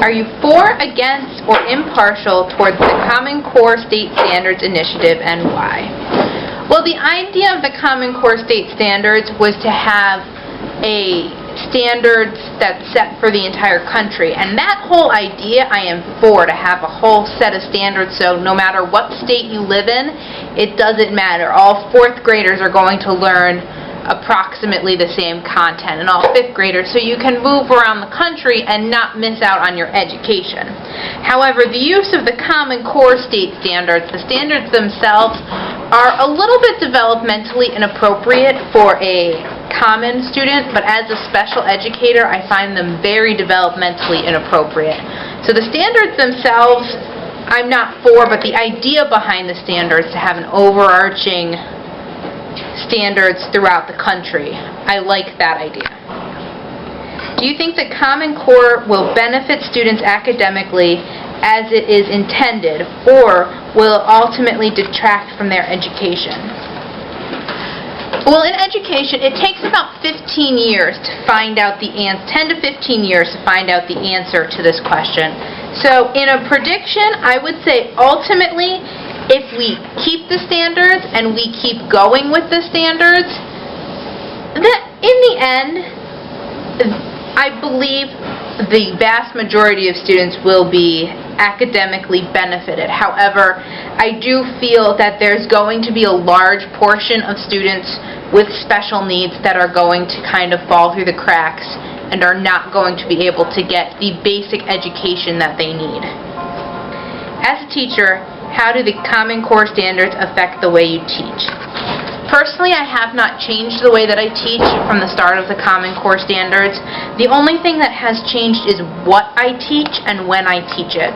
Are you for, against, or impartial towards the Common Core State Standards Initiative, and why? Well, the idea of the Common Core State Standards was to have a standards that's set for the entire country, and that whole idea I am for, to have a whole set of standards, so no matter what state you live in, it doesn't matter. All 4th graders are going to learn approximately the same content, and all 5th graders, so you can move around the country and not miss out on your education. However, the use of the Common Core State Standards, the standards themselves, are a little bit developmentally inappropriate for a common student, but as a special educator, I find them very developmentally inappropriate. So the standards themselves, I'm not for, but the idea behind the standards, to have an overarching standards throughout the country, I like that idea. Do you think that Common Core will benefit students academically as it is intended, or will it ultimately detract from their education? Well, in education, it takes about 15 years to find out the answer, 10 to 15 years to find out the answer to this question. So, in a prediction, I would say ultimately, if we keep the standards and we keep going with the standards, that in the end, I believe the vast majority of students will be academically benefited. However, I do feel that there's going to be a large portion of students with special needs that are going to kind of fall through the cracks and are not going to be able to get the basic education that they need. As a teacher, how do the Common Core standards affect the way you teach? Personally, I have not changed the way that I teach from the start of the Common Core standards. The only thing that has changed is what I teach and when I teach it.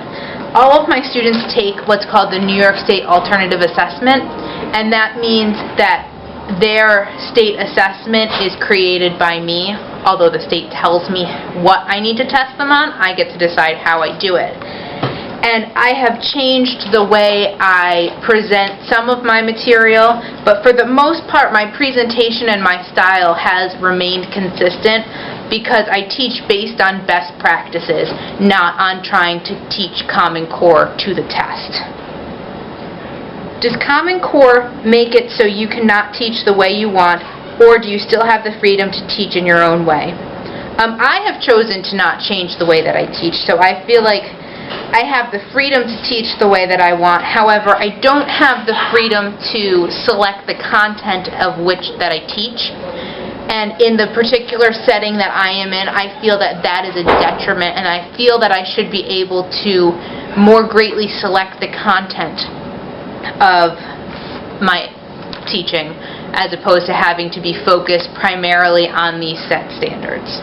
All of my students take what's called the New York State Alternative Assessment, and that means that their state assessment is created by me. Although the state tells me what I need to test them on, I get to decide how I do it. And I have changed the way I present some of my material, but for the most part, my presentation and my style has remained consistent because I teach based on best practices, not on trying to teach Common Core to the test. Does Common Core make it so you cannot teach the way you want, or do you still have the freedom to teach in your own way? I have chosen to not change the way that I teach, so I feel like I have the freedom to teach the way that I want. However, I don't have the freedom to select the content of which that I teach. And in the particular setting that I am in, I feel that that is a detriment, and I feel that I should be able to more greatly select the content of my teaching as opposed to having to be focused primarily on these set standards.